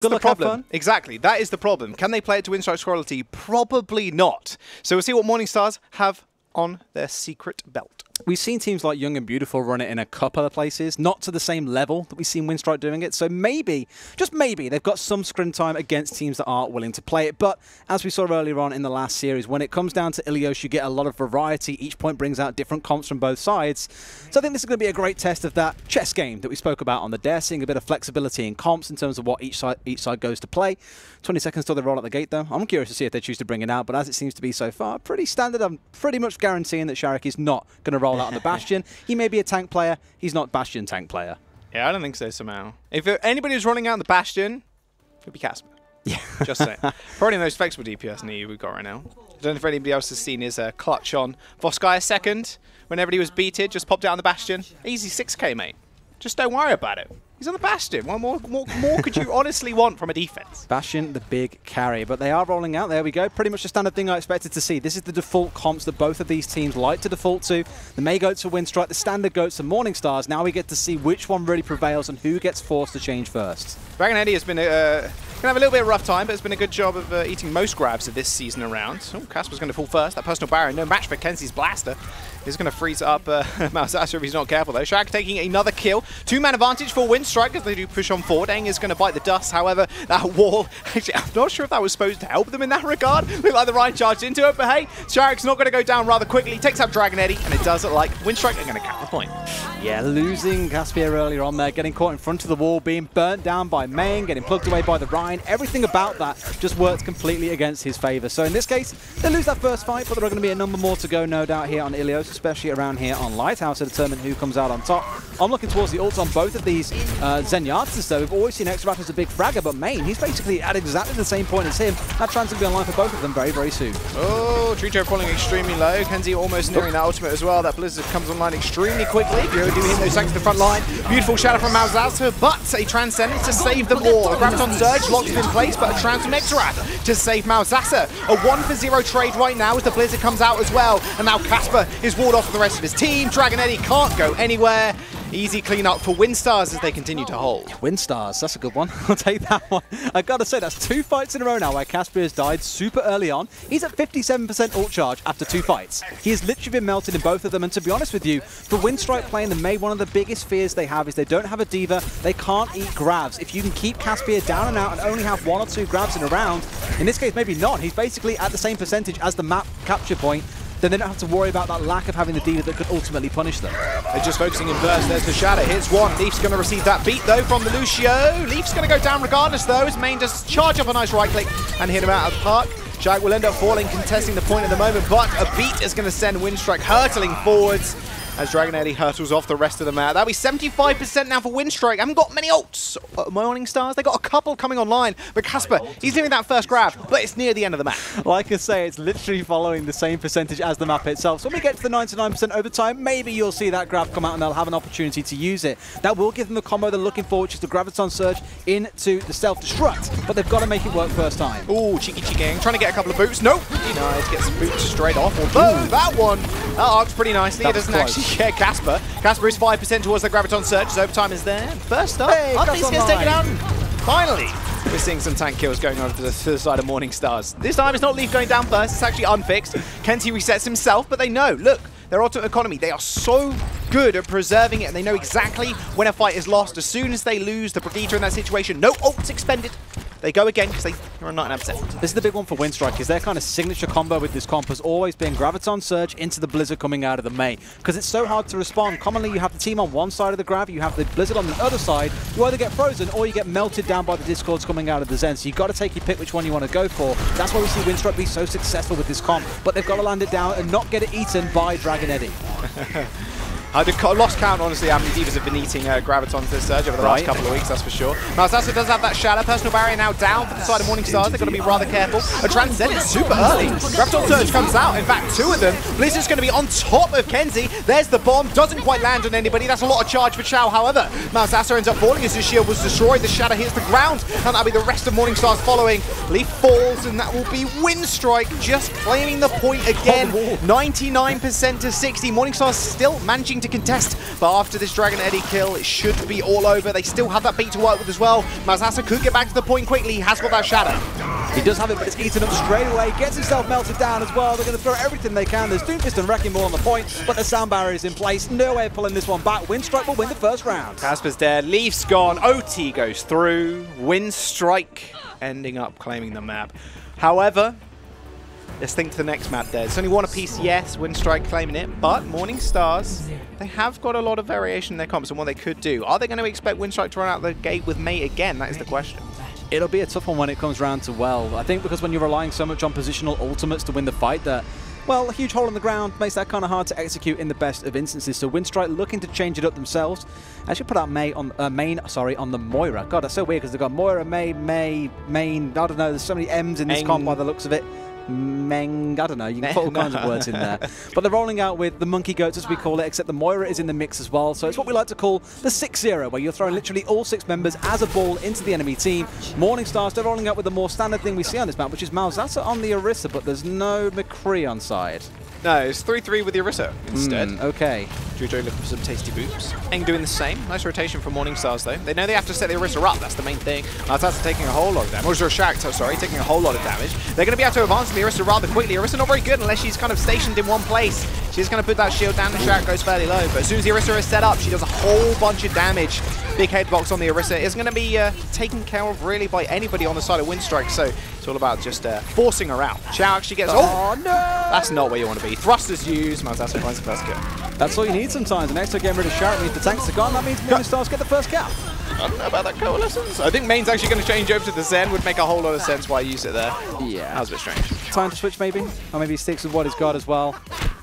Good luck, problem. have fun. Exactly, that is the problem. Can they play it to Winstrike's quality? Probably not. So we'll see what Morningstars have on their secret belt. We've seen teams like Young and Beautiful run it in a couple of places, not to the same level that we've seen Winstrike doing it. So maybe, just maybe, they've got some scrim time against teams that aren't willing to play it. But as we saw earlier on in the last series, when it comes down to Ilios, you get a lot of variety. Each point brings out different comps from both sides. So I think this is going to be a great test of that chess game that we spoke about on the Dare, seeing a bit of flexibility in comps in terms of what each side goes to play. 20 seconds till they roll out the gate, though. I'm curious to see if they choose to bring it out, but as it seems to be so far, pretty standard. I'm pretty much guaranteeing that Sharek is not going to roll out on the Bastion. He may be a tank player. He's not Bastion tank player. Yeah, I don't think so somehow. If anybody was running out the Bastion, it would be Casper. Yeah. Just saying. Probably the most flexible DPS in the EU we've got right now. I don't know if anybody else has seen his clutch on Voskai second. Whenever he was beated, just popped out on the Bastion. Easy 6k, mate. Just don't worry about it. He's on the Bastion. What more could you honestly want from a defense? Bastion, the big carry, but they are rolling out. There we go. Pretty much the standard thing I expected to see. This is the default comps that both of these teams like to default to. The May goats for Winstrike, the standard goats for Morningstars. Now we get to see which one really prevails and who gets forced to change first. Dragon Eddie has been going to have a little bit of a rough time, but it's been a good job of eating most grabs of this season around. Oh, Casper's going to fall first. That personal barrier, no match for Kenzie's blaster. He's going to freeze up Malzasser if he's not careful, though. Sharek taking another kill. Two-man advantage for Winstrike as they do push on forward. Aang is going to bite the dust. However, that wall, actually, I'm not sure if that was supposed to help them in that regard. Looked like the Ryan charged into it, but hey, Sharek's not going to go down rather quickly. He takes out Dragon Eddie, and it does look like Winstrike are going to cap the point. Yeah, losing Caspier earlier on there, getting caught in front of the wall, being burnt down by Main, getting plugged away by the Ryan. Everything about that just works completely against his favor. So in this case, they lose that first fight, but there are going to be a number more to go, no doubt, here on Ilios, especially around here on Lighthouse to determine who comes out on top. I'm looking towards the ults on both of these Zenyatas, though. We've always seen Extract as a big fragger, but Main, he's basically at exactly the same point as him. That trans will be online for both of them very, very soon. Oh, Tridd falling extremely low. Kenzie almost nearing that ultimate as well. That Blizzard comes online extremely quickly. You're doing those tanks to the front line. Beautiful shadow from Malzasser, but a Transcendent to save them all. A Graviton Surge locked in place, but a Trans from Extract to save Malzasser. A 1-for-0 trade right now as the Blizzard comes out as well. And now Casper is walled off for the rest of his team. Dragon Eddie can't go anywhere. Easy clean up for Winstars as they continue to hold. Winstars, that's a good one. I'll take that one. I gotta say, that's 2 fights in a row now where Casper has died super early on. He's at 57% ult charge after 2 fights. He has literally been melted in both of them, and to be honest with you, for Winstrike playing the May, one of the biggest fears they have is they don't have a diva, they can't eat grabs. If you can keep Caspier down and out and only have 1 or 2 grabs in a round, in this case maybe not, he's basically at the same percentage as the map capture point, then they don't have to worry about that lack of having the diva that could ultimately punish them. They're just focusing in burst. There's the shadow. Hits one. Leaf's going to receive that beat, though, from the Lucio. Leaf's going to go down regardless, though, as Main does charge up a nice right click and hit him out of the park. Sharek will end up falling, contesting the point at the moment, but a beat is going to send Winstrike hurtling forwards as Dragon Eddie hurtles off the rest of the map. That'll be 75% now for Winstrike. Haven't got many ults. Morningstars, they got a couple coming online, but Casper, he's doing that first grab, but it's near the end of the map. Like I say, it's literally following the same percentage as the map itself. So when we get to the 99% over time, maybe you'll see that grab come out and they'll have an opportunity to use it. That will give them the combo they're looking for, which is the Graviton Surge into the self-destruct, but they've got to make it work first time. Ooh, cheeky gang, trying to get a couple of boots. Nope, denied, gets some boots straight off. Although that one, that arcs pretty nicely. It doesn't actually share Casper. Casper is 5% towards the Graviton Surge, as overtime is there. First up, Leaf gets taken out. Finally, we're seeing some tank kills going on to the side of Morningstars. This time it's not Leaf going down first, it's actually unfixed. Kenzie resets himself, but they know, look, their ultimate economy, they are so good at preserving it, and they know exactly when a fight is lost. As soon as they lose the Brigitte in that situation, no ults expended. They go again because they are on 99%. This is the big one for Winstrike, because their kind of signature combo with this comp has always been Graviton Surge into the Blizzard coming out of the May. Because it's so hard to respond. Commonly you have the team on one side of the Grav, you have the Blizzard on the other side. You either get frozen or you get melted down by the Discords coming out of the Zen. So you've got to take your pick which one you want to go for. That's why we see Winstrike be so successful with this comp. But they've got to land it down and not get it eaten by Dragon Eddie. I've lost count, honestly, how many divas have been eating Gravitons this Surge over the last couple of weeks, that's for sure. Malzasser does have that shadow. Personal barrier now down for the side of Morningstars. They've got to be rather careful. A Transcendent super early. Graviton Surge comes out. In fact, 2 of them. Blizzard's going to be on top of Kenzie. There's the bomb. Doesn't quite land on anybody. That's a lot of charge for Chow. However, Malzasser ends up falling as his shield was destroyed. The shadow hits the ground, and that'll be the rest of Morningstars following. Leaf falls, and that will be Winstrike just claiming the point again. 99% to 60. Morningstars still managing attempting to contest, but after this Dragon Eddy kill, it should be all over. They still have that beat to work with as well. Mazasa could get back to the point quickly. He has got that shadow. He does have it, but it's eaten up straight away. Gets himself melted down as well. They're going to throw everything they can. There's Doomfist and Wrecking Ball on the point, but the sound barrier is in place. No way of pulling this one back. Winstrike will win the first round. Casper's dead. Leaf's gone. OT goes through. Winstrike ending up claiming the map. However, let's think to the next map there. It's only one apiece, yes, Winstrike claiming it, but Morning Stars, they have got a lot of variation in their comps and what they could do. Are they going to expect Winstrike to run out the gate with May again? That is the question. It'll be a tough one when it comes round to well. I think because when you're relying so much on positional ultimates to win the fight that, well, a huge hole in the ground makes that kind of hard to execute in the best of instances. So Winstrike looking to change it up themselves. Actually put out May on on the Moira. God, that's so weird because they've got Moira, May, Main. I don't know. There's so many M's in this comp by the looks of it. Meng, I don't know, you can put all kinds of words in there. But they're rolling out with the monkey goats, as we call it, except the Moira is in the mix as well. So it's what we like to call the 6-0, where you're throwing literally all 6 members as a ball into the enemy team. Morning Stars, they're rolling out with the more standard thing we see on this map, which is Malzasa on the Orisa, but there's no McCree on side. No, it's 3-3 with the Orisa instead. Okay. Tridd looking for some tasty boops. Eng doing the same. Nice rotation from Morning Stars though. They know they have to set the Orisa up, that's the main thing. Malzasa taking a whole lot of damage. Or Shack, sorry, taking a whole lot of damage. They're going to be able to advance the Orisa rather quickly. Orisa not very good unless she's kind of stationed in one place. She's going to put that shield down, the Shack goes fairly low. But as soon as the Orisa is set up, she does a whole bunch of damage. Big headbox on the Orisa is going to be taken care of really by anybody on the side of Winstrike. So it's all about just forcing her out. Chow actually gets... Oh, no! That's not where you want to be. Thrusters used. Malzasa finds the first kill. That's all you need sometimes. And next to getting rid of Sharon means the tanks are gone. That means Morning Stars get the first cap. I don't know about that coalescence. I think Main's actually going to change over to the Zen. Would make a whole lot of sense why I use it there. Yeah. That was a bit strange. Time to switch maybe? Or maybe he sticks with what he's got as well.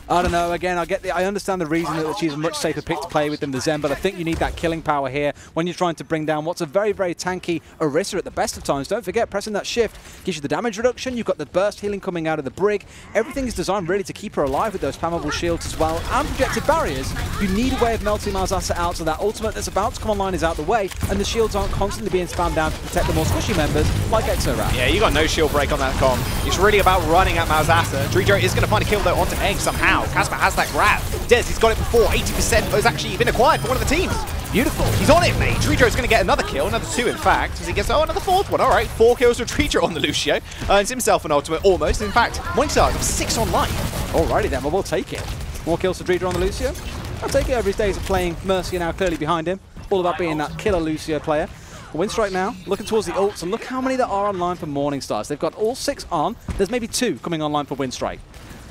I don't know. Again, I understand the reason that she's a much safer pick to play with than the Zen, but I think you need that killing power here when you're trying to bring down what's a very, very tanky Orisa at the best of times. Don't forget, pressing that shift gives you the damage reduction. You've got the burst healing coming out of the brig. Everything is designed really to keep her alive with those spammable shields as well and projected barriers. You need a way of melting Malzasa out so that ultimate that's about to come online is out the way and the shields aren't constantly being spammed down to protect the more squishy members like Exorat. Yeah, you got no shield break on that comp. It's really about running at Malzasa. Tridd is going to find a kill though onto Egg somehow. Casper has that grab. Dez, he's got it before. 80% has actually been acquired for one of the teams. Beautiful. He's on it, mate. Tridd is going to get another kill, another 2 in fact, as he gets, another 4th one. All right, 4 kills for Tridd on the Lucio. Earns himself an ultimate almost. In fact, Morning Stars have 6 online. Alrighty then, well, we'll take it. More kills for Tridd on the Lucio. I'll take it over his days of playing Mercy now clearly behind him. All about being that killer Lucio player. Winstrike now, looking towards the ults, and look how many there are online for Morning Stars. They've got all 6 on. There's maybe 2 coming online for Winstrike.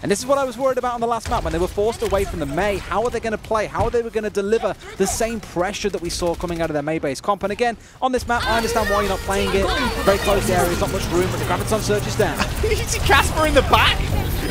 And this is what I was worried about on the last map when they were forced away from the May. How are they going to play? How are they going to deliver the same pressure that we saw coming out of their May-based comp? And again, on this map, I understand why you're not playing it. Very close area, not much room, but the Graviton surges down. You see Casper in the back?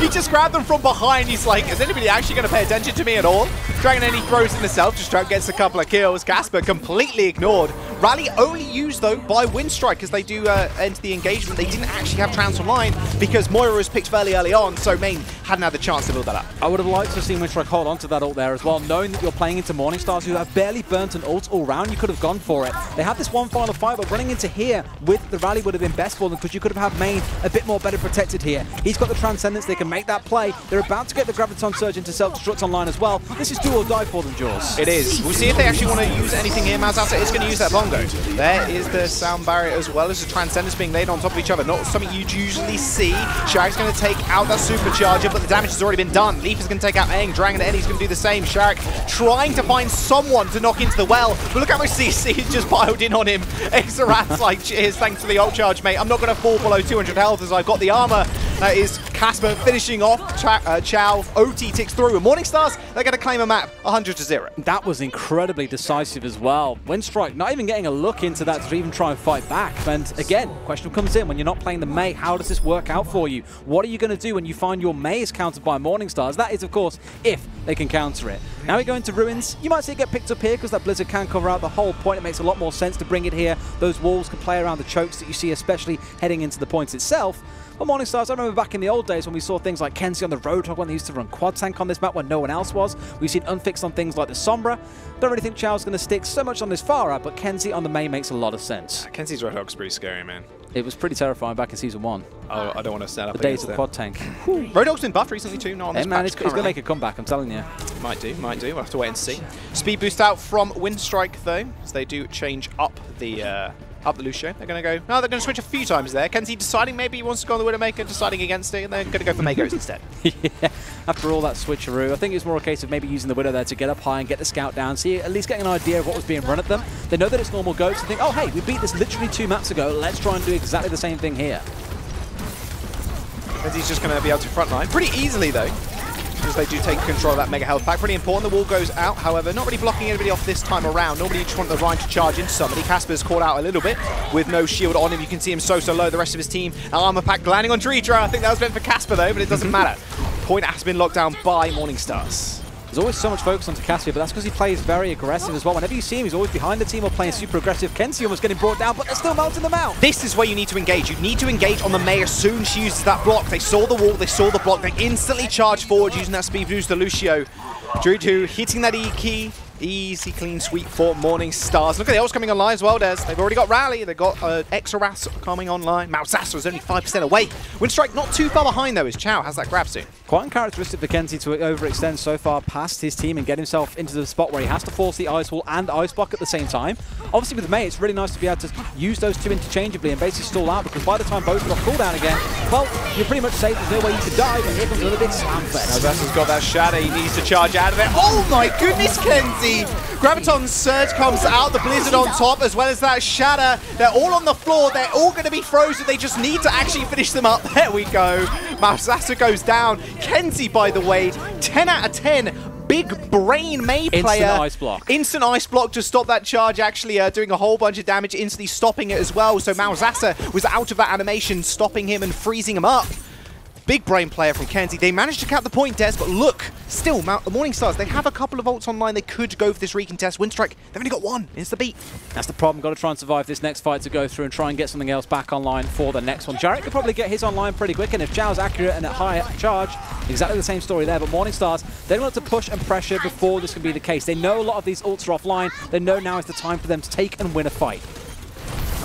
He just grabbed them from behind. He's like, is anybody actually going to pay attention to me at all? Dragon Eddy throws in himself, just gets a couple of kills. Casper completely ignored. Rally only used, though, by Winstrike as they do enter the engagement. They didn't actually have Trance online because Moira was picked fairly early on, so Main hadn't had the chance to build that up. I would have liked to have seen Winstrike hold on to that ult there as well, knowing that you're playing into Morning Stars who have barely burnt an ult all round. You could have gone for it. They have this one final fight, but running into here with the Rally would have been best for them because you could have had Main a bit more better protected here. He's got the Transcendence. They can make that play. They're about to get the Graviton Surge into self-destruct online as well. This is do or die for them, Jaws. It is. We'll see if they actually want to use anything here. Malzasa is going to use that bongo. There is the sound barrier as well as the Transcendence being laid on top of each other. Not something you'd usually see. Sharek's going to take out that supercharger, but the damage has already been done. Leaf is going to take out Eng. Dragon Eddy's going to do the same. Sharek trying to find someone to knock into the well, but look how much CC has just piled in on him. Exorat's like, cheers, thanks for the ult charge, mate. I'm not going to fall below 200 health as I've got the armor. That is Casper finishing off. Chow, OT ticks through. And Morning Stars, they're going to claim a map 100-0. That was incredibly decisive as well. Winstrike not even getting a look into that to even try and fight back. And again, question comes in when you're not playing the May, how does this work out for you? What are you going to do when you find your May is countered by Morning Stars? That is, of course, if they can counter it. Now we go into Ruins. You might see it get picked up here because that Blizzard can cover out the whole point. It makes a lot more sense to bring it here. Those walls can play around the chokes that you see, especially heading into the points itself. But Morning Stars, I don't remember back in the old days when we saw things like Kenzie on the Roadhog when they used to run quad tank on this map when no one else was. We've seen Unfixed on things like the Sombra. Don't really think Chow's going to stick so much on this Pharah, but Kenzie on the main makes a lot of sense. Kenzie's Roadhog's pretty scary, man. It was pretty terrifying back in Season 1. Oh, I don't want to stand up the days against of quad tank. Roadhog's been buffed recently too, not on this man, patch he's going to make a comeback, I'm telling you. Might do. We'll have to wait and see. Speed boost out from Winstrike, though, as they do change up the Lucio. They're going to go... No, they're going to switch a few times there. Kenzie deciding maybe he wants to go on the Widowmaker, deciding against it, and they're going to go for Magos instead. Yeah, after all that switcheroo, I think it's more a case of maybe using the Widow there to get up high and get the scout down, see at least getting an idea of what was being run at them. They know that it's normal goats and think, oh, hey, we beat this literally 2 maps ago. Let's try and do exactly the same thing here. Kenzie's just going to be able to frontline pretty easily, though, because they do take control of that mega health pack. Pretty important. The wall goes out, however, not really blocking anybody off this time around. Normally you just want the Rhine to charge into somebody. Casper's caught out a little bit with no shield on him. You can see him so low. The rest of his team, armor pack landing on Dreedra. I think that was meant for Casper, though, but it doesn't matter. Point has been locked down by Morningstars. There's always so much focus onto Caspia, but that's because he plays very aggressive as well. Whenever you see him, he's always behind the team or playing super aggressive. Kenzie almost getting brought down, but they're still melting them out. This is where you need to engage. You need to engage on the May as soon as she uses that block. They saw the wall, they saw the block, they instantly charge forward using that speed boost to Lucio. Drew hitting that E key. Easy, clean sweep for Morningstars. Look at the ults coming online as well, Des. They've already got Rally. They've got Exoras coming online. Malzassa is only 5% away. Winstrike not too far behind, though, as Chow has that grab soon. Quite uncharacteristic for Kenzie to overextend so far past his team and get himself into the spot where he has to force the Ice Wall and Ice Block at the same time. Obviously, with May, it's really nice to be able to use those two interchangeably and basically stall out, because by the time both are off cooldown again, well, you're pretty much safe. There's no way you could die, but here comes another big slam fest. Malzassa's got that shadow. He needs to charge out of it. Oh, my goodness, Kenzie! Graviton's Surge comes out, the Blizzard on top, as well as that Shatter. They're all on the floor. They're all going to be frozen. They just need to actually finish them up. There we go. Malzassa goes down. Kenzie, by the way, 10 out of 10. Big brain May player. Instant ice block. Instant ice block to stop that charge, actually doing a whole bunch of damage, instantly stopping it as well. So Malzassa was out of that animation, stopping him and freezing him up. Big brain player from Kenzie. They managed to cap the point, Des, but look, still, the Morningstars, they have a couple of ults online. They could go for this recontest. Winstrike, they've only got one. It's the beat. That's the problem. Got to try and survive this next fight to go through and try and get something else back online for the next one. Jarrett could probably get his online pretty quick, and if Chow's accurate and at high charge, exactly the same story there. But Morningstars, they want to push and pressure before this can be the case. They know a lot of these ults are offline. They know now is the time for them to take and win a fight.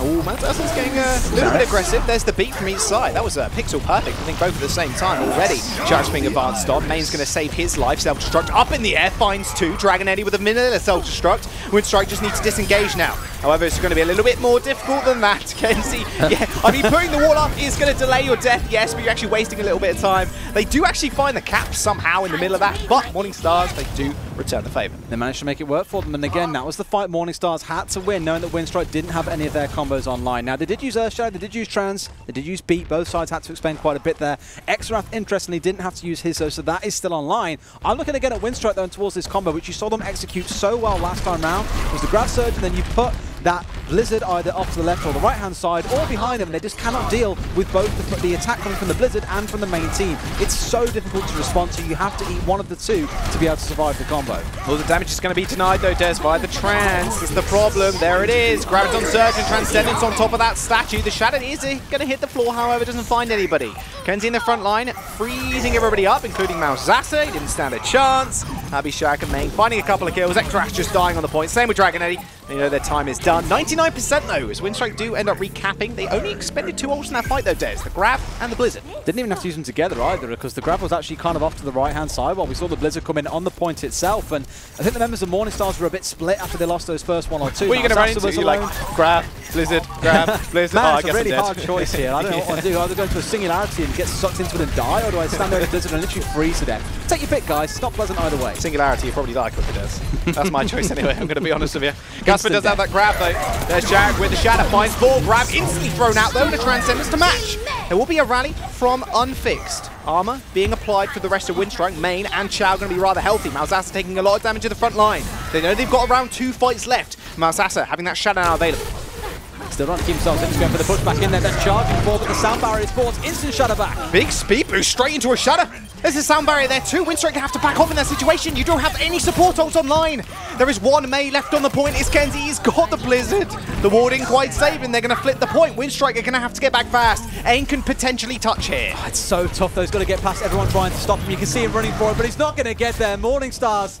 Oh, Malzassa's getting a little bit aggressive. There's the beat from each side. That was pixel perfect. I think both at the same time already. Jarrett's being advanced on. Main's going to save his life. Self-destruct up in the air. Finds 2. Dragon Eddy with a minute of self-destruct. Winstrike just needs to disengage now. However, it's going to be a little bit more difficult than that. Kenzie, yeah, I mean, putting the wall up is going to delay your death, yes, but you're actually wasting a little bit of time. They do actually find the cap somehow in the middle of that, but Morningstars, they do return the favour. They managed to make it work for them, and again, that was the fight Morningstars had to win, knowing that Winstrike didn't have any of their combos online. Now, they did use Earthshadow, they did use Trans, they did use Beat. Both sides had to expend quite a bit there. Exrath, interestingly, didn't have to use his, though, so that is still online. I'm looking again at Winstrike, though, and towards this combo, which you saw them execute so well last time round, was the grab surge, and then you put that Blizzard either off to the left or the right-hand side or behind them. They just cannot deal with both the attack coming from the Blizzard and from the main team. It's so difficult to respond to. You have to eat one of the two to be able to survive the combo. Well, the damage is going to be denied, though, Des, by the Trans. That's the problem. There it is. Graviton Surge and Transcendence on top of that statue. The Shadow is going to hit the floor, however, doesn't find anybody. Kenzie in the front line, freezing everybody up, including Malzassa. He didn't stand a chance. Abhishek and Main finding a couple of kills. Extract just dying on the point. Same with Dragon Eddy. You know their time is done. 99% though, as Winstrike do end up recapping. They only expended 2 ults in that fight though, Des. The grab and the Blizzard. Didn't even have to use them together either, because the grab was actually kind of off to the right-hand side while we saw the Blizzard come in on the point itself. And I think the members of Morningstars were a bit split after they lost those first 1 or 2. What are you going to run into? You're like, grab, Blizzard, grab, Blizzard. Man, oh, it's a really hard choice here. I don't know what I want to do. Either go into a singularity and get sucked into it and die, or do I stand there with Blizzard and literally freeze to death? Take your pick, guys. It's not pleasant either way. Singularity, you probably like quicker, Des. That's my choice anyway, I'm going to be honest with you. Casper does have that grab though. There's Jarrett with the Shadow, finds 4, grab instantly thrown out though, and a Transcendence to match. There will be a rally from Unfixed. Armor being applied for the rest of Winstrike. Main and Chow going to be rather healthy. Malzassa taking a lot of damage to the front line. They know they've got around 2 fights left. Malzassa having that Shadow now available. Still trying to keep themselves in, just going for the push back in there. They're charging for, but the sound barrier is forced. Instant Shadow back. Big speed boost straight into a Shadow. There's a sound barrier there too. Winstrike gonna have to back off in that situation. You don't have any support ults online. There is one May left on the point. It's Kenzie. He's got the Blizzard. The warding quite safe, and they're gonna flip the point. Winstrike are gonna have to get back fast. Aim can potentially touch here. Oh, it's so tough though. He's got to get past everyone trying to stop him. You can see him running for it, but he's not going to get there. Morningstars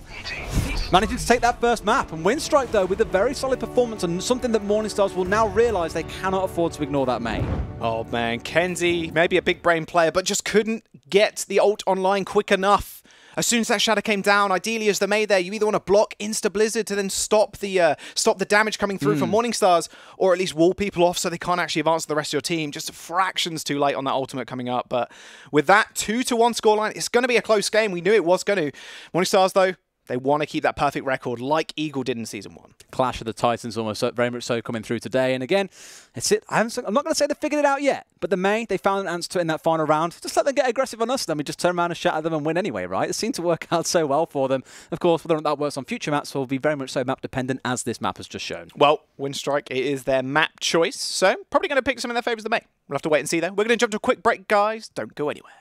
managing to take that first map. And Winstrike, though, with a very solid performance and something that Morningstars will now realise they cannot afford to ignore that May. Oh, man. Kenzie, maybe a big brain player, but just couldn't get the ult online quick enough. As soon as that shadow came down, ideally as the May there, you either want to block Insta-Blizzard to then stop the damage coming through from Morningstars, or at least wall people off so they can't actually advance the rest of your team. Just fractions too late on that ultimate coming up. But with that 2-1 scoreline, it's going to be a close game. We knew it was going to. Morningstars, though, they want to keep that perfect record like Eagle did in Season 1. Clash of the Titans almost very much so coming through today. And again, it's it. I'm not going to say they figured it out yet, but the May, they found an answer to it in that final round. Just let them get aggressive on us, then we just turn around and shout at them and win anyway, right? It seemed to work out so well for them. Of course, whether or not that works on future maps will be very much so map dependent, as this map has just shown. Well, Winstrike, it is their map choice, so probably going to pick some of their favourites of the May. We'll have to wait and see, though. We're going to jump to a quick break, guys. Don't go anywhere.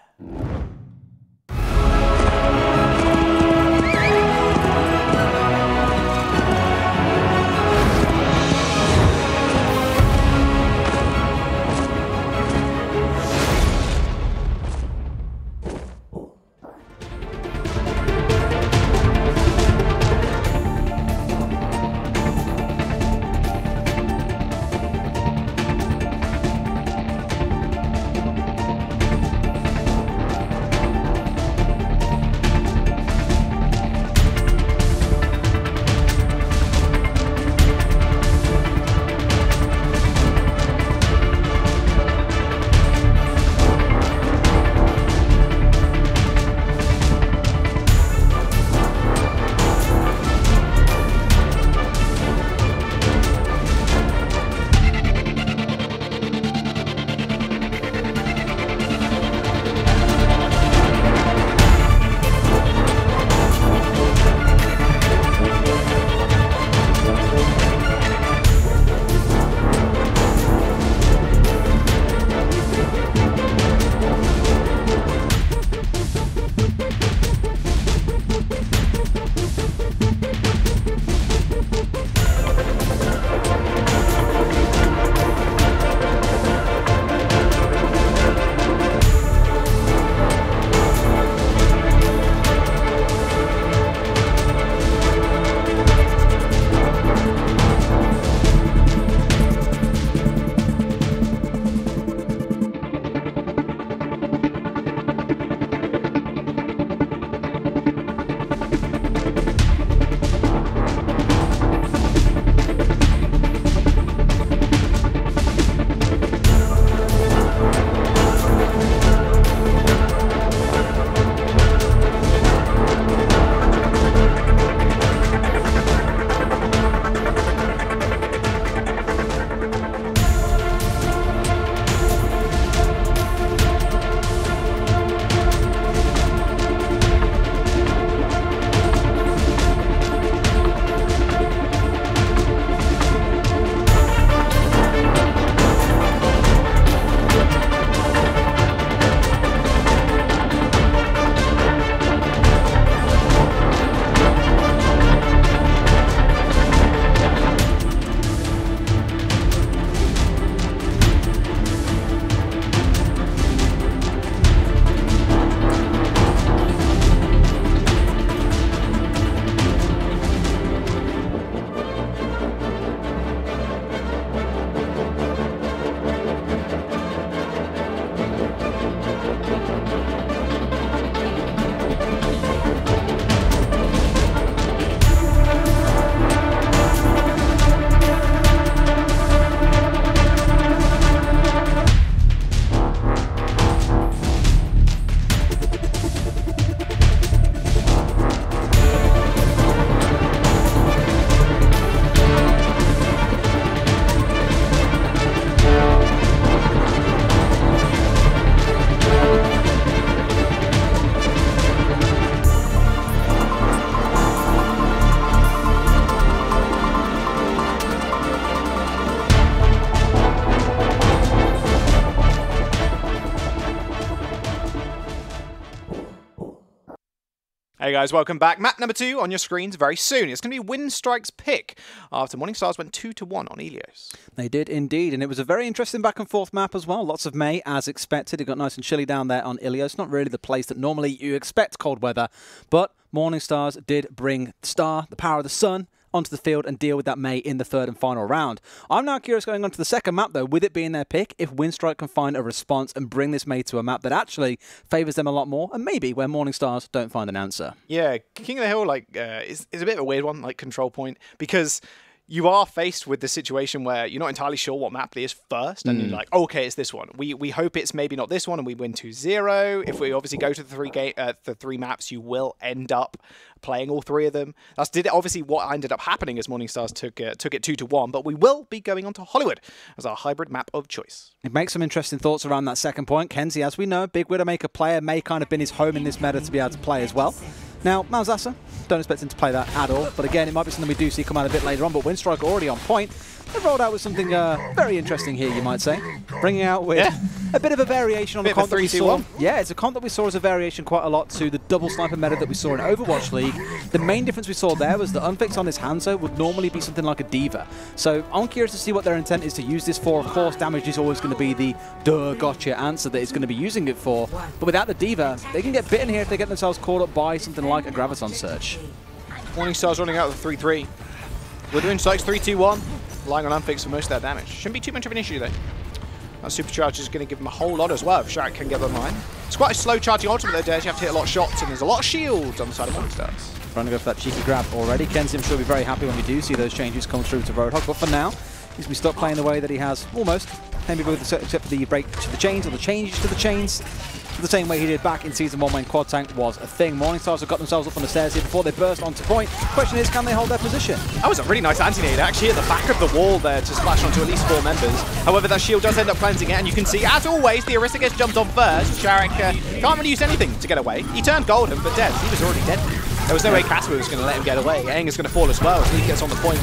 Hey guys, welcome back. Map number 2 on your screens very soon. It's going to be Winstrike's pick after Morningstars went 2-1 on Elios. They did indeed, and it was a very interesting back and forth map as well. Lots of May, as expected. It got nice and chilly down there on Elios. Not really the place that normally you expect cold weather, but Morningstars did bring Star, the power of the sun, onto the field and deal with that May in the 3rd and final round. I'm now curious going on to the second map though, with it being their pick, if Winstrike can find a response and bring this May to a map that actually favours them a lot more, and maybe where Morningstars don't find an answer. Yeah, King of the Hill is a bit of a weird one, like control point, because you are faced with the situation where you're not entirely sure what map it is first, and you're like, oh, okay, it's this one. We hope it's maybe not this one, and we win 2-0. If we obviously go to the three maps, you will end up playing all 3 of them. That's obviously what ended up happening as Morningstars took it 2-1, but we will be going on to Hollywood as our hybrid map of choice. It makes some interesting thoughts around that second point. Kenzie, as we know, big Widowmaker player, may kind of been his home in this meta to be able to play as well. Now, Malzasa, don't expect him to play that at all, but again, it might be something we do see come out a bit later on, but Winstrike already on point. They've rolled out with something very interesting here, you might say. Bringing out with a bit of a variation on the comp that we saw. Yeah, it's a comp that we saw as a variation quite a lot to the double sniper meta that we saw in Overwatch League. The main difference we saw there was that unfixed on his Hanzo would normally be something like a Diva. So I'm curious to see what their intent is to use this for. Of course, damage is always going to be the duh gotcha answer that it's going to be using it for. But without the Diva, they can get bitten here if they get themselves caught up by something like a Graviton Search. Morningstar's running out with 3-3. We're doing Sykes 3-2-1. Relying on unfix for most of that damage. Shouldn't be too much of an issue though. That supercharge is going to give him a whole lot as well if Shark can get online. It's quite a slow charging ultimate though, Dez. You have to hit a lot of shots, and there's a lot of shields on the side of Morningstars. Trying to go for that cheeky grab already. Kenzie, I'm sure, will be very happy when we do see those changes come through to Roadhog, but for now, he's going to be stuck playing the way that he has almost. Maybe except for the break to the chains, or the changes to the chains, the same way he did back in Season 1 when Quad Tank was a thing. Morningstars have got themselves up on the stairs here before they burst onto point. Question is, can they hold their position? That was a really nice anti-nade, actually, at the back of the wall there to splash onto at least 4 members. However, that shield does end up cleansing it, and you can see, as always, the Orisa gets jumped on first. Sharek can't really use anything to get away. He turned golden, but dead. He was already dead. There was no way Casper was going to let him get away. Aang is going to fall as well, so he gets on the point.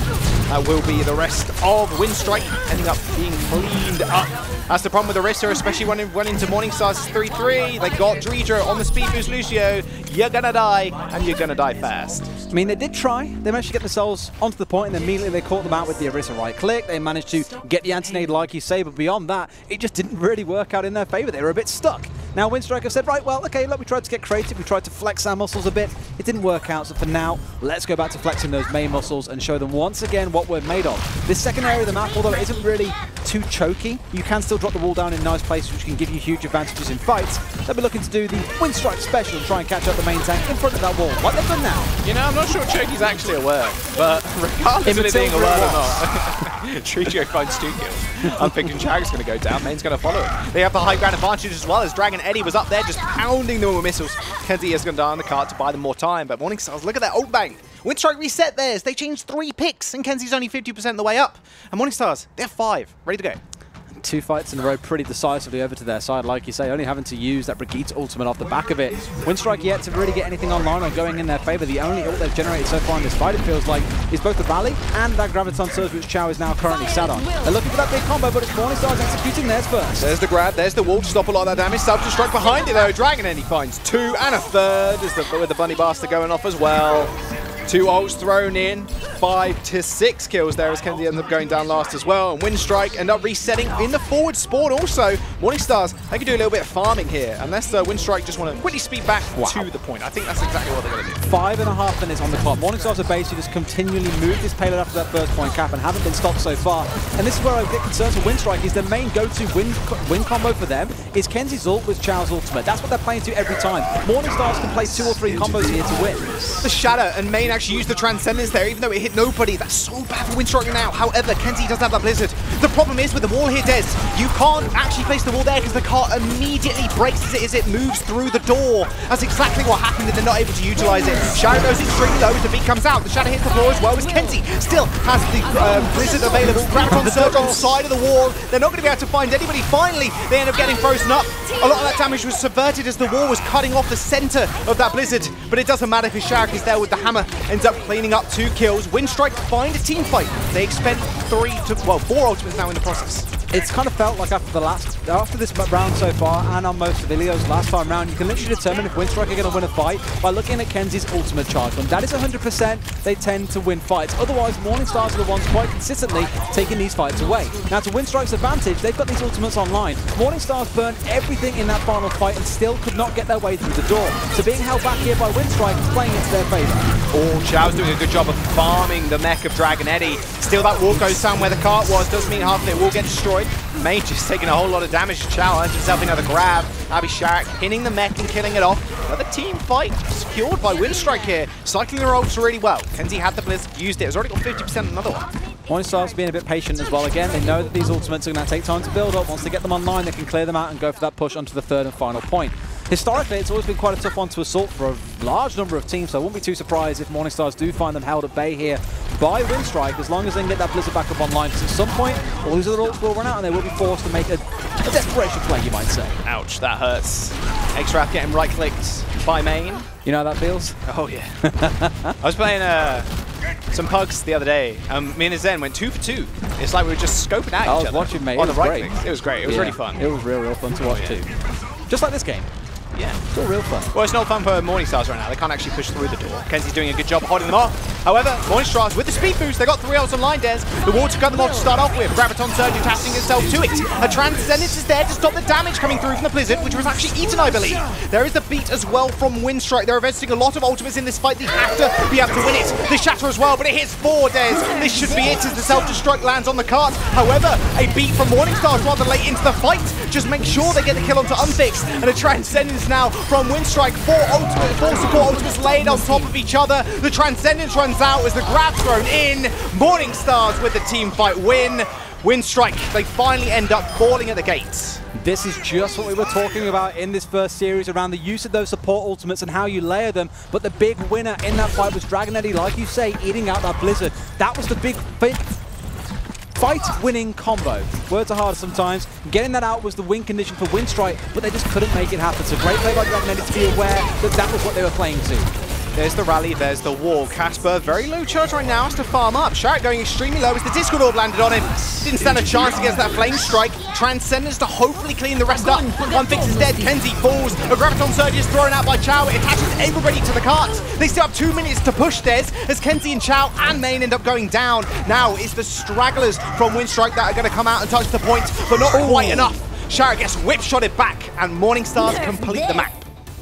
That will be the rest of Winstrike, ending up being cleaned up. That's the problem with Orisa, especially when it went into Morningstars 3-3. They got Dreedra on the speed boost Lucio. You're going to die, and you're going to die fast. I mean, they did try. They managed to get themselves onto the point, and then immediately they caught them out with the Orisa right click. They managed to get the anti-nade like you say, but beyond that, it just didn't really work out in their favor. They were a bit stuck. Now, Winstrike have said, right, well, okay, look, we tried to get creative. We tried to flex our muscles a bit. It didn't work out, so for now, let's go back to flexing those main muscles and show them once again what we're made of. This second area of the map, although it isn't really too choky, you can still drop the wall down in nice places, which can give you huge advantages in fights. They'll be looking to do the Winstrike special and try and catch up the main tank in front of that wall, like they've done now. You know, I'm not sure choky's actually a word, but regardless of it being a word or not, Trio finds 2 kills. I'm thinking Chag's going to go down, main's going to follow it. They have the high ground advantage as well, as Dragon Eddie was up there just pounding them with missiles. Kenzie is going to die on the cart to buy them more time, but Morningstars, look at that ult bank. Winstrike reset theirs. They changed 3 picks, and Kenzie's only 50% of the way up. And Morningstars, they have 5, ready to go. 2 fights in a row pretty decisively over to their side, like you say, only having to use that Brigitte's ultimate off the back of it. Winstrike yet to really get anything online or going in their favor. The only ult they've generated so far in this fight, it feels like, is both the rally and that Graviton Surge, which Chow is now currently sat on. They're looking for that big combo, but it's Morningstars executing theirs first. There's the grab, there's the wall to stop a lot of that damage. Self-destruct behind it though. Dragon Eddie finds 2 and a 3rd, with the Bunny Bastard going off as well. 2 ults thrown in, 5 to 6 kills there as Kenzie ends up going down last as well. And Winstrike end up resetting in the forward spawn also. Morningstars, they can do a little bit of farming here, unless Winstrike just want to quickly speed back to the point. I think that's exactly what they're going to do. 5.5 minutes on the clock. Morningstars are basically just continually moved this payload after that first point cap and haven't been stopped so far. And this is where I get concerned for Winstrike, is the main go-to win combo for them is Kenzie's ult with Chow's ultimate. That's what they're playing to every time. Morningstars can play 2 or 3 combos here to win. The Shatter and Main actually used the Transcendence there, even though it hit nobody. That's so bad for Winstrike now. However, Kenzie doesn't have that Blizzard. The problem is with the wall here, Des, you can't actually place the wall there because the cart immediately breaks as it moves through the door. That's exactly what happened, and they're not able to utilize it. Shatter goes extremely low as the beat comes out. The Shatter hits the floor as well as Kenzie still has the Blizzard available. Graviton Surge on the side of the wall. They're not going to be able to find anybody. Finally, they end up getting frozen up. A lot of that damage was subverted as the wall was cutting off the center of that Blizzard, but it doesn't matter because Sharek is there with the hammer, ends up cleaning up 2 kills. Winstrike find a team fight. They expend 4 ultimates ultimates now in the process. It's kind of felt like after this round so far, and on most of Ilio's last time round, you can literally determine if Winstrike are going to win a fight by looking at Kenzie's ultimate charge. When that is 100%, they tend to win fights. Otherwise, Morningstars are the ones quite consistently taking these fights away. Now, to Winstrike's advantage, they've got these ultimates online. Morningstars burned everything in that final fight and still could not get their way through the door. So being held back here by Winstrike is playing into their favour. Oh, Chow's doing a good job of farming the mech of Dragon Eddy. Still, that wall goes down where the cart was. Does mean half of it will get destroyed. Mage is taking a whole lot of damage to Chow. Earns himself another grab. Abby Shark pinning the mech and killing it off. Another team fight secured by Winstrike here. Cycling the ropes really well. Kenzie had the blitz, used it. Has already got 50% on another one. Morningstar's being a bit patient as well. Again, they know that these ultimates are going to take time to build up. Once they get them online, they can clear them out and go for that push onto the third and final point. Historically, it's always been quite a tough one to assault for a large number of teams, so I wouldn't be too surprised if Morningstars do find them held at bay here by Winstrike, as long as they can get that Blizzard back up online, because at some point, all these other ults will run out and they will be forced to make a desperation play, you might say. Ouch, that hurts. X-Wrath getting right-clicked by main. You know how that feels? Oh, yeah. I was playing some pugs the other day. Me and Zen went 2 for 2. It's like we were just scoping at each other. I was watching, mate. On the right clicks. It was great. It was really fun. It was real fun to watch too. Just like this game. Yeah. It's all real fun. Well, it's not fun for Morningstars right now. They can't actually push through the door. Kenzie's doing a good job of holding them off. However, Morningstars with the speed boost, they got 3 ults online, Des. The wall to cut them off to start off with. Graviton Surge attaching itself to it. A Transcendence is there to stop the damage coming through from the Blizzard, which was actually eaten, I believe. There is the beat as well from Winstrike. They're investing a lot of ultimates in this fight. They have to be able to win it. The Shatter as well, but it hits 4, Des. This should be it as the Self-Destruct lands on the cart. However, a beat from Morningstars rather late into the fight. Just make sure they get the kill onto Unfixed. And a Transcendence now from Winstrike. 4 support ultimates laid on top of each other. The Transcendence runs out as the grab's thrown in. Morningstars with the team fight win. Winstrike, they finally end up falling at the gates. This is just what we were talking about in this first series around the use of those support ultimates and how you layer them. But the big winner in that fight was Dragon Eddy, like you say, eating out that Blizzard. That was the big fight-winning combo. Words are harder sometimes. Getting that out was the win condition for Winstrike, but they just couldn't make it happen. It's a great play by Dragon Eddy to be aware that that was what they were playing to. There's the rally, there's the wall. Casper, very low charge right now, has to farm up. Shark going extremely low as the Discord Orb landed on him. Didn't stand a chance against that Flame Strike. Transcendence to hopefully clean the rest up. Unfix is dead, Kenzie falls. A Graviton Surge is thrown out by Chow. It attaches everybody to the cart. They still have 2 minutes to push Des as Kenzie and Chow and Main end up going down. Now it's the stragglers from Winstrike that are going to come out and touch the point, but not quite enough. Shark gets whip-shotted back and Morningstars complete the map.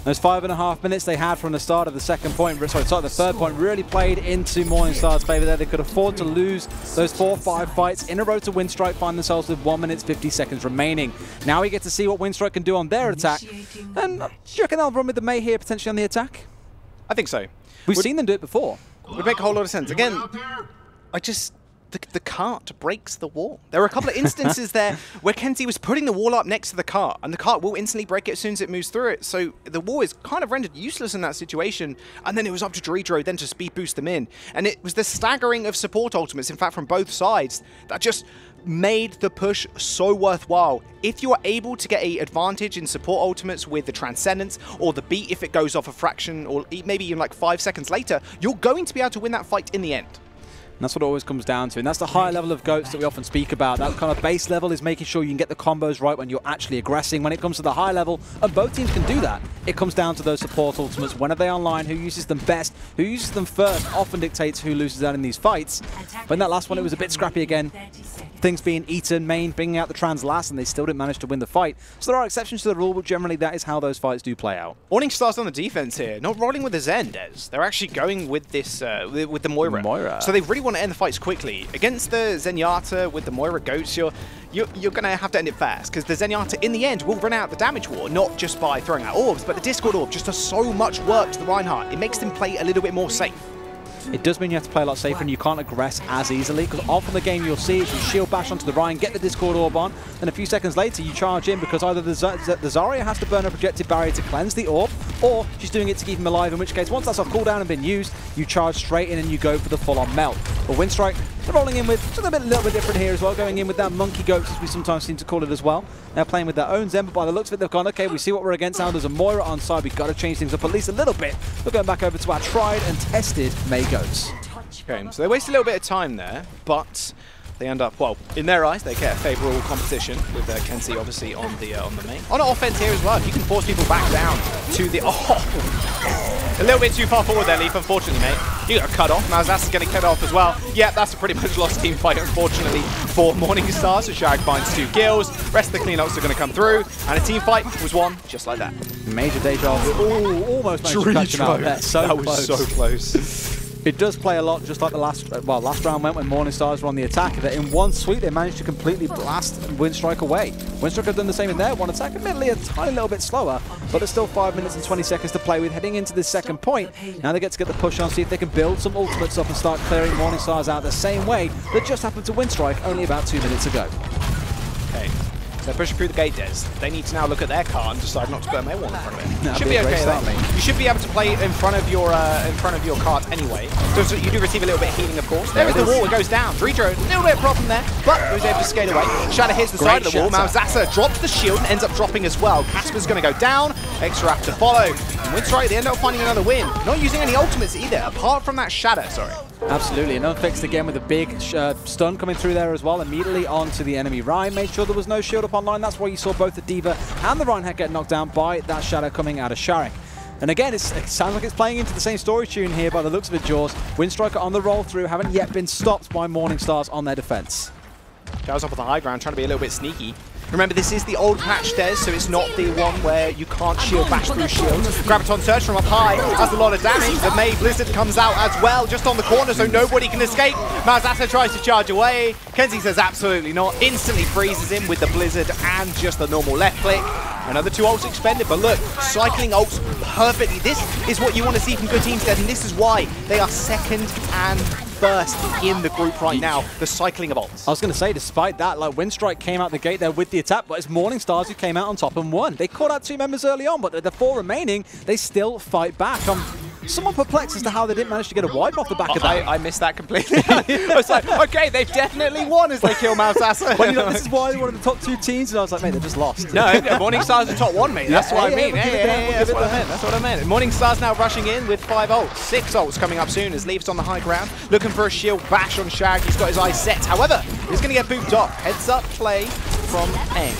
Those 5.5 minutes they had from the start of the the third point really played into Morningstar's favour there. They could afford to lose those 4-5 fights in a row to Winstrike, find themselves with 1 minute 50 seconds remaining. Now we get to see what Winstrike can do on their attack. And do you reckon they'll run with the May here potentially on the attack? I think so. We've seen them do it before. Would make a whole lot of sense. Again, the cart breaks the wall. There were a couple of instances there where Kenzie was putting the wall up next to the cart, and the cart will instantly break it as soon as it moves through it. So the wall is kind of rendered useless in that situation, and then it was up to Dezachu then to speed boost them in. And it was the staggering of support ultimates, in fact, from both sides, that just made the push so worthwhile. If you are able to get an advantage in support ultimates with the Transcendence or the beat if it goes off a fraction or maybe even like 5 seconds later, you're going to be able to win that fight in the end. And that's what it always comes down to. And that's the high level of GOATs that we often speak about. That kind of base level is making sure you can get the combos right when you're actually aggressing. When it comes to the high level, and both teams can do that, it comes down to those support ultimates. When are they online? Who uses them best? Who uses them first often dictates who loses out in these fights. But in that last one, it was a bit scrappy again. Things being eaten, Main bringing out the Trans last, and they still didn't manage to win the fight. So there are exceptions to the rule, but generally that is how those fights do play out. Morningstars on the defense here, not rolling with the Zen, Des. They're actually going with this, with the Moira. So they really want to end the fights quickly. Against the Zenyatta with the Moira Goats, you're going to have to end it fast, because the Zenyatta, in the end, will run out the damage war, not just by throwing out orbs, but the Discord Orb just does so much work to the Reinhardt. It makes them play a little bit more safe. It does mean you have to play a lot safer and you can't aggress as easily, because often the game you'll see is you shield bash onto the Ryan, get the Discord Orb on, and a few seconds later you charge in because either the Zarya has to burn a projected barrier to cleanse the Orb, or she's doing it to keep him alive, in which case once that's off cooldown and been used, you charge straight in and you go for the full-on melt. But Winstrike, they're rolling in with something a little bit different here as well, going in with that monkey goats, as we sometimes seem to call it as well. They're playing with their own Zen, but by the looks of it, they've gone, okay, we see what we're against now. There's a Moira on side. We've got to change things up at least a little bit. We're going back over to our tried and tested May goats. Okay, so they wasted a little bit of time there, but They end up, well, in their eyes, they get a favourable competition with Kenzie obviously on the main. On offense here as well, if you can force people back down to the... Oh! A little bit too far forward there, Leaf, unfortunately, mate. You got cut off. Now Zasa's getting cut off as well. Yeah, that's a pretty much lost team fight, unfortunately, for Morning Stars. So Shark finds 2 kills. Rest of the cleanups are going to come through. And a team fight was won just like that. Major deja vu. Ooh, almost managed to catch him out there. That was so close. It does play a lot, just like the last round went when Morning Stars were on the attack. That in one sweep they managed to completely blast Winstrike away. Winstrike have done the same in their one attack, admittedly a tiny little bit slower, but there's still 5 minutes and 20 seconds to play with heading into this second point. Now they get to get the push on, see if they can build some ultimates up and start clearing Morning Stars out the same way that just happened to Winstrike only about 2 minutes ago. Okay. They're pushing through the gate, Des. They need to now look at their car and decide not to put a May wall in front of it. Should be okay then. You should be able to play in front of your cart anyway. So you do receive a little bit of healing, of course. There is the wall, it goes down. Redro, a little bit of problem there, but he was able to skate away. Shatter hits the side of the wall. Now Zasa drops the shield and ends up dropping as well. Casper's going to go down. Extra after follow. And Winstrike, they end up finding another win. Not using any ultimates either, apart from that Shatter, sorry. Absolutely, and unfixed again with a big stun coming through there as well, immediately onto the enemy Ryan. Made sure there was no shield up online. That's why you saw both the D.Va and the Reinhardt get knocked down by that shadow coming out of Sharek. And again, it sounds like it's playing into the same story tune here by the looks of it, Jaws. Winstrike on the roll through, haven't yet been stopped by Morning Stars on their defense. Jaws up on the high ground, trying to be a little bit sneaky. Remember, this is the old patch, Des, so it's not the one where you can't shield bash through shield. Graviton Surge from up high does a lot of damage. The May Blizzard comes out as well, just on the corner, so nobody can escape. Mazasa tries to charge away. Kenzie says absolutely not. Instantly freezes him with the Blizzard and just the normal left click. Another 2 ults expended, but look, cycling ults perfectly. This is what you want to see from good teams, Des, and this is why they are second and first in the group right now, the cycling of ults. I was going to say, despite that, like Winstrike came out the gate there with the attack, but it's Morning Stars who came out on top and won. They caught out 2 members early on, but the 4 remaining, they still fight back. I'm somewhat perplexed as to how they didn't manage to get a wipe off the back of that. I missed that completely. I was like, okay, they've definitely won as they kill Malsasa. Well, you know, this is why they're one of the top 2 teams, and I was like, mate, they're just lost. No, Morning Stars are top 1, mate. That's what I mean. That's what I meant. That's what I meant. Morning Stars now rushing in with 5 ults. 6 ults coming up soon as Leaf's on the high ground, looking for a shield bash on Shag. He's got his eyes set. However, he's going to get booped off. Heads up play from Eng.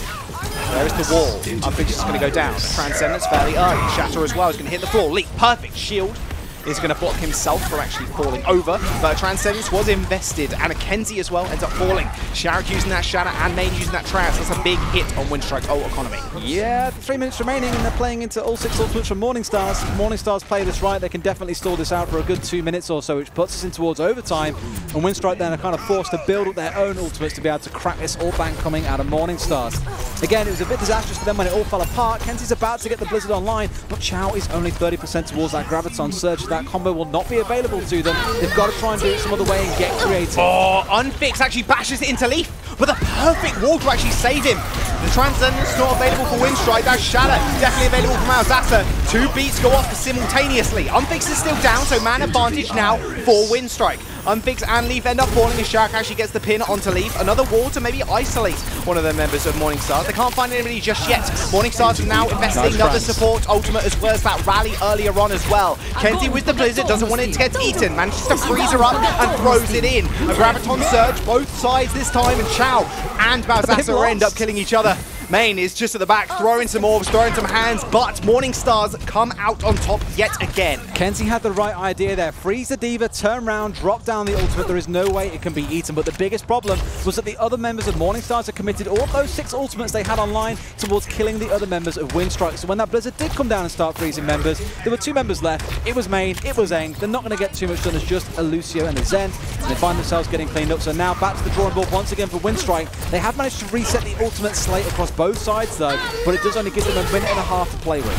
There is the wall. I think it's going to go down. Transcendence fairly early. Shatter as well is going to hit the floor. Leap, perfect shield. Is going to block himself from actually falling over, but Transcendence was invested, and a Kenzie as well ends up falling. Sharek using that Shatter and Main using that Trans. That's a big hit on Winstrike ult economy. Yeah, 3 minutes remaining, and they're playing into all 6 ultimates from Morning Stars. If Morning Stars play this right, they can definitely stall this out for a good 2 minutes or so, which puts us in towards overtime, and Winstrike then are kind of forced to build up their own ultimates to be able to crack this ult bank coming out of Morning Stars. Again, it was a bit disastrous for them when it all fell apart. Kenzie's about to get the Blizzard online, but Chow is only 30% towards that Graviton Surge. That combo will not be available to them. They've got to try and do it some other way and get creative. Oh, Unfix actually bashes it into Leaf with a perfect wall to actually save him. The Transcendence not available for Winstrike. That's Shatter, definitely available for Malzasa. 2 beats go off simultaneously. Unfix is still down, so man advantage now for Winstrike. Unfix and Leaf end up falling as Shark actually gets the pin onto Leaf. Another wall to maybe isolate one of the members of Morning Stars. They can't find anybody just yet. Morning Stars are now investing another support ultimate as well as that rally earlier on as well. Kenzie with the Blizzard doesn't want it to get eaten. Manages to freeze her up and throws it in. A Graviton Surge, both sides this time, and Chow and Balzasa end up killing each other. Main is just at the back, throwing some orbs, throwing some hands, but Morning Stars come out on top yet again. Kenzie had the right idea there. Freeze the D.Va, turn around, drop down the ultimate. There is no way it can be eaten, but the biggest problem was that the other members of Morning Stars had committed all of those 6 ultimates they had online towards killing the other members of Winstrike. So when that Blizzard did come down and start freezing members, there were 2 members left. It was Main, it was Eng. They're not going to get too much done as just a Lucio and a Zen, and they find themselves getting cleaned up. So now back to the drawing board once again for Winstrike. They have managed to reset the ultimate slate across both sides though, but it does only give them a minute and a half to play with.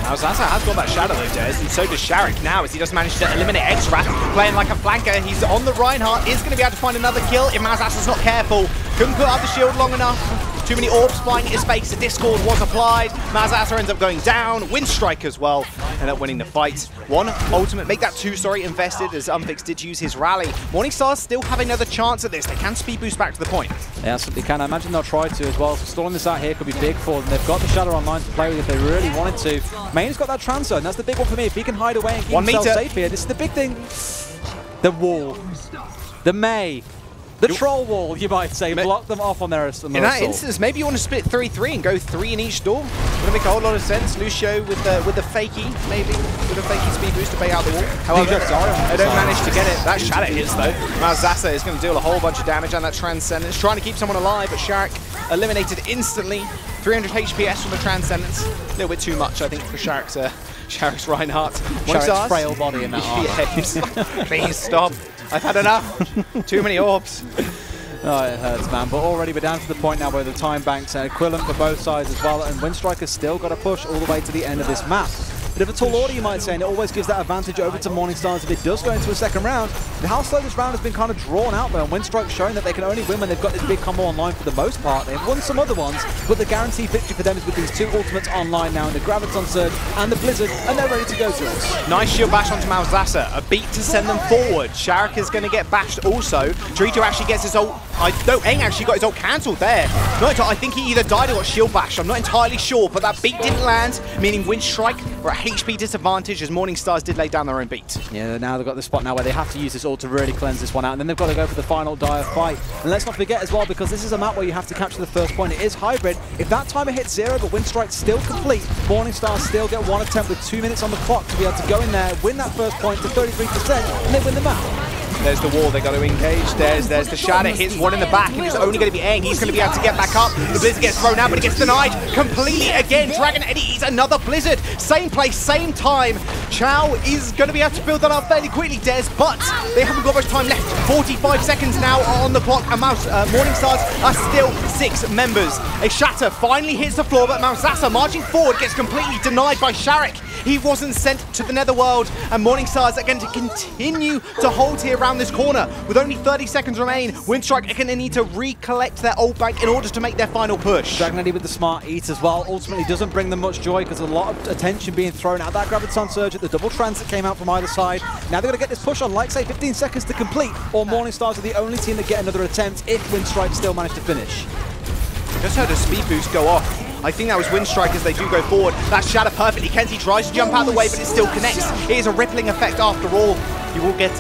Now Zaza has got that Shadow though, Des, and so does Sharek now as he just managed to eliminate X-Rat, playing like a flanker. He's on the Reinhardt, is going to be able to find another kill if Mazasa's not careful. Couldn't put up the shield long enough. Too many orbs flying at his face. The Discord was applied. Mazasa ends up going down. Winstrike as well end up winning the fight. 1 ultimate, make that 2, sorry, invested as Unfix did use his rally. Morning Stars still have another chance at this. They can speed boost back to the point. They absolutely can. I imagine they'll try to as well. So stalling this out here could be big for them. They've got the Shadow online to play with if they really wanted to. Main's got that trans zone. That's the big one for me. If he can hide away and keep himself safe here, this is the big thing. The wall. The May. The troll wall, you might say, block them off on their assault. In that instance, maybe you want to split 3-3 and go 3 in each door. Would make a whole lot of sense. Lucio with the fakie, maybe with a fakie speed boost to bait out the wall. However, they don't manage to get it. That Shatter hits though. Malzasa is going to deal a whole bunch of damage on that Transcendence, trying to keep someone alive, but Shark eliminated instantly. 300 HPS from the Transcendence. A little bit too much, I think, for Shark's Reinhardt. Shark's frail body in that armor. Please stop. I've had enough. Too many orbs. Oh, it hurts, man. But already we're down to the point now where the time banks are equivalent for both sides as well, and Winstrike has still got to push all the way to the end of this map. Bit of a tall order, you might say, and it always gives that advantage over to Morningstars if it does go into a second round. And how slow this round has been kind of drawn out, though, and Winstrike showing that they can only win when they've got this big combo online for the most part. They've won some other ones, but the guaranteed victory for them is with these two ultimates online now, in the Graviton Surge and the Blizzard, and they're ready to go to us. Nice shield bash onto Malzasa, a beat to send them forward. Shark is going to get bashed also. Dorito actually gets his ult. Aang actually got his ult cancelled there. I think he either died or got shield bashed. I'm not entirely sure, but that beat didn't land, meaning Winstrike were at HP disadvantage as Morningstars did lay down their own beat. Yeah, now they've got the spot now where they have to use this ult to really cleanse this one out, and then they've got to go for the final dire fight. And let's not forget as well, because this is a map where you have to capture the first point. It is hybrid. If that timer hits 0, but Winstrike's still complete, Morningstars still get one attempt with 2 minutes on the clock to be able to go in there, win that first point to 33%, and they win the map. There's the wall, they got to engage. There's the Shatter, hits one in the back, and it's only going to be Aang. He's going to be able to get back up. The Blizzard gets thrown out, but it gets denied completely again. Dragon Eddie eats another Blizzard. Same place, same time. Chow is going to be able to build that up fairly quickly, Des, but they haven't got much time left. 45 seconds now on the clock, and Morningstars are still 6 members. A Shatter finally hits the floor, but Malzasa marching forward gets completely denied by Shark. He wasn't sent to the Netherworld, and Morningstars are going to continue to hold here around this corner. With only 30 seconds remain, Winstrike are going to need to recollect their ult bank in order to make their final push. Dragon Eddie with the smart eat as well ultimately doesn't bring them much joy, because a lot of attention being thrown at that Graviton Surge, at the double trans that came out from either side. Now they're going to get this push on, like say 15 seconds to complete, or Morningstars are the only team that get another attempt if Winstrike still manage to finish. Just heard a speed boost go off. I think that was Winstrike as they do go forward. That Shatter perfectly. Kenzie tries to jump out of the way, but it still connects. It is a rippling effect after all. You will get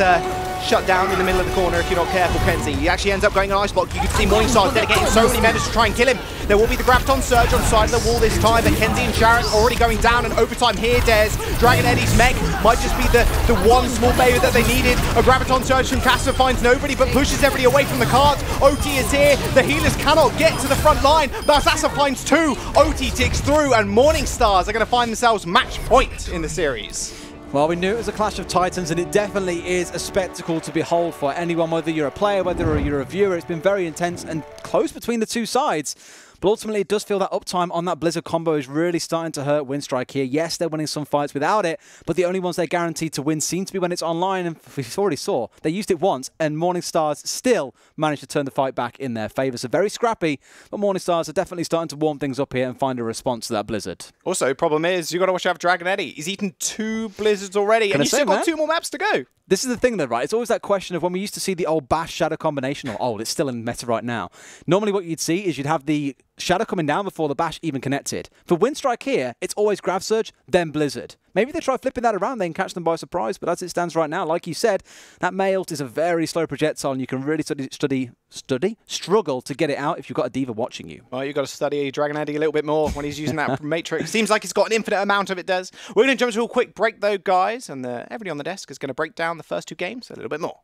shut down in the middle of the corner if you're not careful, Kenzie. He actually ends up going on ice block. You can see Morningstar dedicating so many members to try and kill him. There will be the Graviton Surge on side of the wall this time, but Kenzie and Sharon already going down, and overtime here, Des. Dragon Eddie's mech might just be the one small favor that they needed. A Graviton Surge from Casper finds nobody, but pushes everybody away from the cards. OT is here. The healers cannot get to the front line. Malzasa finds 2. OT digs through, and Morningstars are going to find themselves match point in the series. Well, we knew it was a clash of titans, and it definitely is a spectacle to behold for anyone, whether you're a player, whether you're a viewer. It's been very intense and close between the two sides. But ultimately, it does feel that uptime on that Blizzard combo is really starting to hurt Winstrike here. Yes, they're winning some fights without it, but the only ones they're guaranteed to win seem to be when it's online, and we already saw they used it once, and Morningstars still managed to turn the fight back in their favour. So very scrappy, but Morningstars are definitely starting to warm things up here and find a response to that Blizzard. Also, problem is, you got to watch out for Dragon Eddie. He's eaten 2 Blizzards already, and he's still got 2 more maps to go. This is the thing though, right? It's always that question of when we used to see the old Bash Shadow combination, or old, it's still in meta right now. Normally what you'd see is you'd have the Shadow coming down before the Bash even connected. For Winstrike here, it's always Grav Surge, then Blizzard. Maybe they try flipping that around, they can catch them by surprise, but as it stands right now, like you said, that May ult is a very slow projectile, and you can really struggle to get it out if you've got a diva watching you. Well, you've got to study Dragon Eddie a little bit more when he's using that Matrix. Seems like he's got an infinite amount of it, does. We're going to jump to a quick break though, guys, and everybody on the desk is going to break down the first 2 games a little bit more.